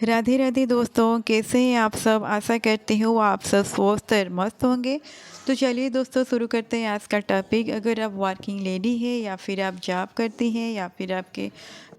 राधे राधे दोस्तों, कैसे हैं आप सब। आशा करती हूँ आप सब स्वस्थ और मस्त होंगे। तो चलिए दोस्तों, शुरू करते हैं आज का टॉपिक। अगर आप वर्किंग लेडी है या फिर आप जॉब करती हैं या फिर आपके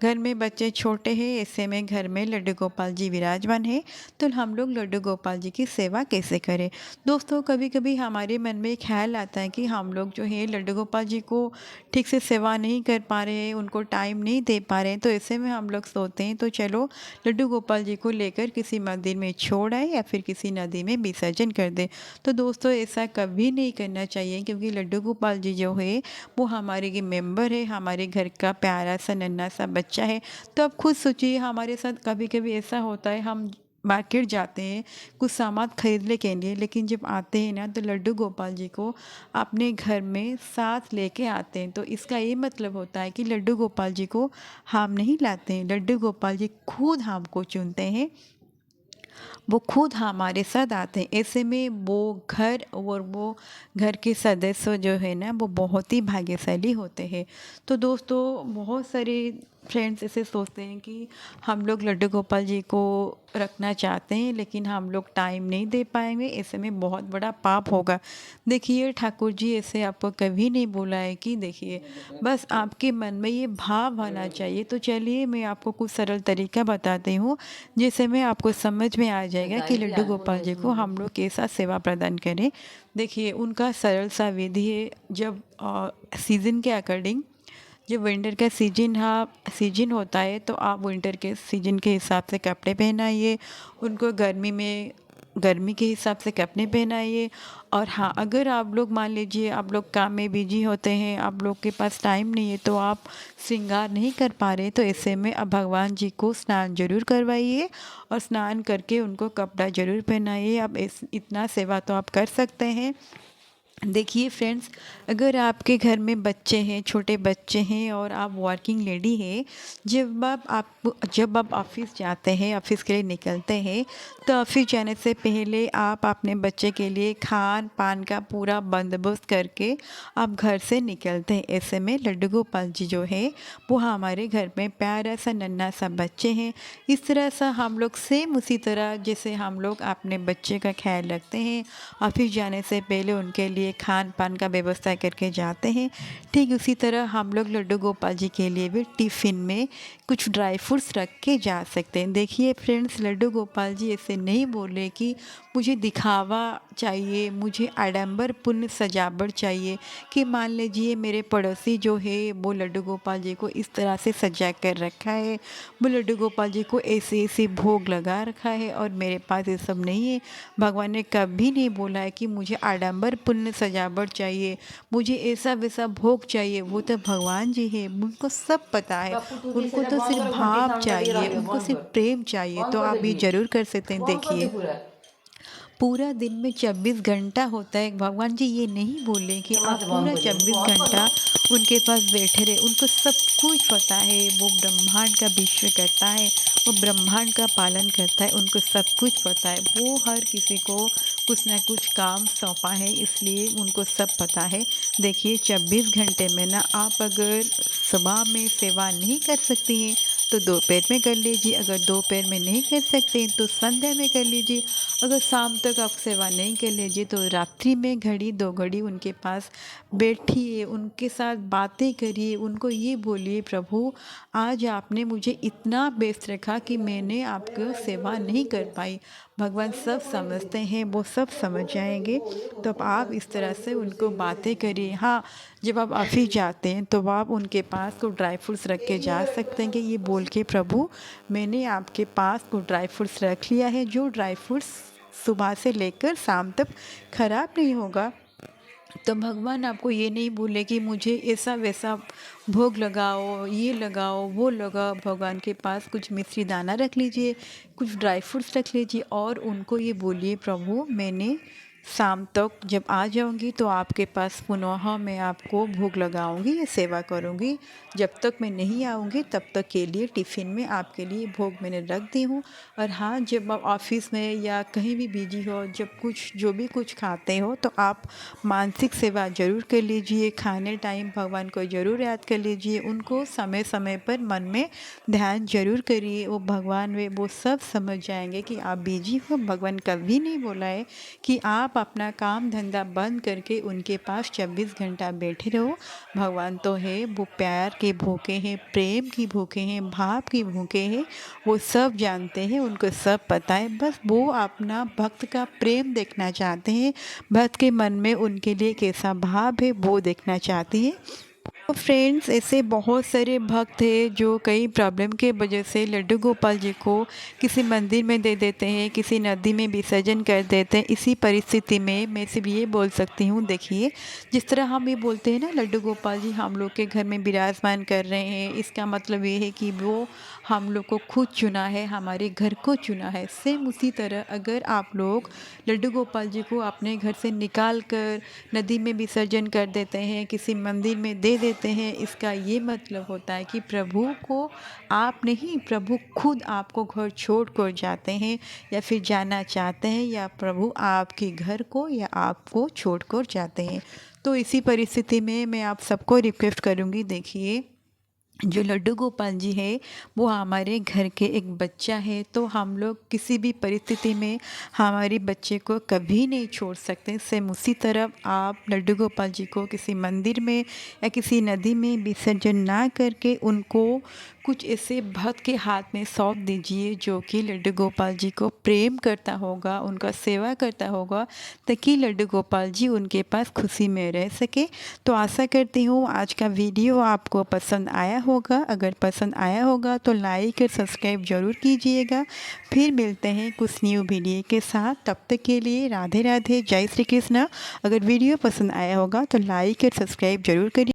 घर में बच्चे छोटे हैं, ऐसे में घर में लड्डू गोपाल जी विराजमान है, तो हम लोग लड्डू गोपाल जी की सेवा कैसे करें। दोस्तों, कभी कभी हमारे मन में ख्याल आता है कि हम लोग जो है लड्डू गोपाल जी को ठीक से सेवा नहीं कर पा रहे हैं, उनको टाइम नहीं दे पा रहे हैं। तो ऐसे में हम लोग सोचते हैं तो चलो लड्डू गोपाल जी को लेकर किसी मंदिर में छोड़ आए या फिर किसी नदी में विसर्जन कर दे। तो दोस्तों, ऐसा कभी नहीं करना चाहिए, क्योंकि लड्डू गोपाल जी जो है वो हमारे के मेंबर है, हमारे घर का प्यारा सा नन्हा सा बच्चा है। तो आप खुद सोचिए, हमारे साथ कभी कभी ऐसा होता है, हम मार्केट जाते हैं कुछ सामान खरीदने के लिए, लेकिन जब आते हैं ना तो लड्डू गोपाल जी को अपने घर में साथ लेके आते हैं। तो इसका ये मतलब होता है कि लड्डू गोपाल जी को हम नहीं लाते हैं, लड्डू गोपाल जी खुद हमको चुनते हैं, वो खुद हमारे साथ आते हैं। ऐसे में वो घर और वो घर के सदस्य जो है ना, वो बहुत ही भाग्यशाली होते हैं। तो दोस्तों, बहुत सारे फ्रेंड्स ऐसे सोचते हैं कि हम लोग लड्डू गोपाल जी को रखना चाहते हैं, लेकिन हम लोग टाइम नहीं दे पाएंगे, ऐसे में बहुत बड़ा पाप होगा। देखिए, ठाकुर जी ऐसे आपको कभी नहीं बोला है कि देखिए, बस आपके मन में ये भाव आना चाहिए। तो चलिए, मैं आपको कुछ सरल तरीका बताती हूँ, जिससे में आपको समझ में आ जाएगा कि लड्डू गोपाल जी को हम लोग कैसा सेवा प्रदान करें। देखिए, उनका सरल सा विधि है। जब सीज़न के अकॉर्डिंग, जब विंटर का सीजन होता है, तो आप विंटर के सीजन के हिसाब से कपड़े पहनाइए। उनको गर्मी में गर्मी के हिसाब से कपड़े पहनाइए। और हाँ, अगर आप लोग मान लीजिए आप लोग काम में बिजी होते हैं, आप लोग के पास टाइम नहीं है, तो आप श्रृंगार नहीं कर पा रहे, तो ऐसे में अब भगवान जी को स्नान जरूर करवाइए और स्नान करके उनको कपड़ा जरूर पहनाइए। अब इतना सेवा तो आप कर सकते हैं। देखिए फ्रेंड्स, अगर आपके घर में बच्चे हैं, छोटे बच्चे हैं और आप वर्किंग लेडी हैं, जब आप ऑफिस जाते हैं, ऑफिस के लिए निकलते हैं, तो ऑफिस जाने से पहले आप अपने बच्चे के लिए खान पान का पूरा बंदोबस्त करके आप घर से निकलते हैं। ऐसे में लड्डू गोपाल जी जो है वो हमारे घर में प्यारा सा नन्हा सा बच्चे हैं। इस तरह सा हम लोग सेम उसी तरह जैसे हम लोग अपने बच्चे का ख्याल रखते हैं, ऑफिस जाने से पहले उनके लिए खान पान का व्यवस्था करके जाते हैं, ठीक उसी तरह हम लोग लड्डू गोपाल जी के लिए भी टिफ़िन में कुछ ड्राई फ्रूट्स रख के जा सकते हैं। देखिए फ्रेंड्स, लड्डू गोपाल जी ऐसे नहीं बोले कि मुझे दिखावा चाहिए, मुझे आडंबरपूर्ण सजावट चाहिए, कि मान लीजिए मेरे पड़ोसी जो है वो लड्डू गोपाल जी को इस तरह से सजा कर रखा है, वो लड्डू गोपाल जी को ऐसे ऐसे भोग लगा रखा है और मेरे पास ये सब नहीं है। भगवान ने कभी नहीं बोला है कि मुझे आडंबरपूर्ण सजावट चाहिए, मुझे ऐसा वैसा भोग चाहिए। वो तो भगवान जी है, उनको सब पता है। उनको तो सिर्फ भाव चाहिए, उनको सिर्फ प्रेम चाहिए। तो आप ये जरूर कर सकते हैं। देखिए, पूरा दिन में 24 घंटा होता है, भगवान जी ये नहीं बोले कि आप पूरा 24 घंटा उनके पास बैठे रहे। उनको सब कुछ पता है, वो ब्रह्मांड का विश्व करता है, वो ब्रह्मांड का पालन करता है, उनको सब कुछ पता है। वो हर किसी को कुछ ना कुछ काम सौंपा है, इसलिए उनको सब पता है। देखिए, 24 घंटे में ना आप अगर सुबह में सेवा नहीं कर सकती हैं तो दोपहर में कर लीजिए, अगर दोपहर में नहीं कर सकते हैं तो संध्या में कर लीजिए, अगर शाम तक आप सेवा नहीं कर लीजिए तो रात्रि में घड़ी दो घड़ी उनके पास बैठिए, उनके साथ बातें करिए, उनको ये बोलिए, प्रभु आज आपने मुझे इतना व्यस्त रखा कि मैंने आपको सेवा नहीं कर पाई। भगवान सब समझते हैं, वो सब समझ जाएंगे। तो आप इस तरह से उनको बातें करिए। हाँ, जब आप ऑफिस जाते हैं तो आप उनके पास को ड्राई फ्रूट्स रख के जा सकते हैं, कि ये बोल के, प्रभु मैंने आपके पास को ड्राई फ्रूट्स रख लिया है, जो ड्राई फ्रूट्स सुबह से लेकर शाम तक खराब नहीं होगा। तो भगवान आपको ये नहीं बोले कि मुझे ऐसा वैसा भोग लगाओ, ये लगाओ, वो लगाओ। भगवान के पास कुछ मिश्री दाना रख लीजिए, कुछ ड्राई फ्रूट्स रख लीजिए और उनको ये बोलिए, प्रभु मैंने शाम तक जब आ जाऊंगी तो आपके पास पुनः मैं आपको भोग लगाऊंगी या सेवा करूंगी। जब तक मैं नहीं आऊंगी तब तक के लिए टिफ़िन में आपके लिए भोग मैंने रख दी हूँ। और हाँ, जब आप ऑफिस में या कहीं भी बिजी हो, जब कुछ जो भी कुछ खाते हो तो आप मानसिक सेवा ज़रूर कर लीजिए। खाने टाइम भगवान को ज़रूर याद कर लीजिए, उनको समय समय पर मन में ध्यान ज़रूर करिए। वो भगवान वे वो सब समझ जाएंगे कि आप बिजी हो। भगवान कभी नहीं बोला है कि आप अपना काम धंधा बंद करके उनके पास 24 घंटा बैठे रहो। भगवान तो है, वो प्यार के भूखे हैं, प्रेम की भूखे हैं, भाव की भूखे हैं। वो सब जानते हैं, उनको सब पता है। बस वो अपना भक्त का प्रेम देखना चाहते हैं, भक्त के मन में उनके लिए कैसा भाव है वो देखना चाहते हैं। तो फ्रेंड्स, ऐसे बहुत सारे भक्त हैं जो कई प्रॉब्लम के वजह से लड्डू गोपाल जी को किसी मंदिर में दे देते हैं, किसी नदी में विसर्जन कर देते हैं। इसी परिस्थिति में मैं सिर्फ ये बोल सकती हूँ, देखिए, जिस तरह हम ये बोलते हैं ना, लड्डू गोपाल जी हम लोग के घर में विराजमान कर रहे हैं, इसका मतलब ये है कि वो हम लोग को खुद चुना है, हमारे घर को चुना है। सेम उसी तरह अगर आप लोग लड्डू गोपाल जी को अपने घर से निकाल कर नदी में विसर्जन कर देते हैं, किसी मंदिर में दे देते हैं, इसका ये मतलब होता है कि प्रभु को आप नहीं, प्रभु खुद आपको घर छोड़ कर जाते हैं या फिर जाना चाहते हैं, या प्रभु आपके घर को या आपको छोड़ कर जाते हैं। तो इसी परिस्थिति में मैं आप सबको रिक्वेस्ट करूँगी, देखिए, जो लड्डू गोपाल जी है वो हमारे घर के एक बच्चा है, तो हम लोग किसी भी परिस्थिति में हमारे बच्चे को कभी नहीं छोड़ सकते। सेम उसी तरह आप लड्डू गोपाल जी को किसी मंदिर में या किसी नदी में विसर्जन ना करके उनको कुछ ऐसे भक्त के हाथ में सौंप दीजिए जो कि लड्डू गोपाल जी को प्रेम करता होगा, उनका सेवा करता होगा, ताकि लड्डू गोपाल जी उनके पास खुशी में रह सके। तो आशा करती हूँ आज का वीडियो आपको पसंद आया होगा। अगर पसंद आया होगा तो लाइक और सब्सक्राइब ज़रूर कीजिएगा। फिर मिलते हैं कुछ न्यू वीडियो के साथ, तब तक के लिए राधे राधे, जय श्री कृष्ण। अगर वीडियो पसंद आया होगा तो लाइक और सब्सक्राइब ज़रूर करिए।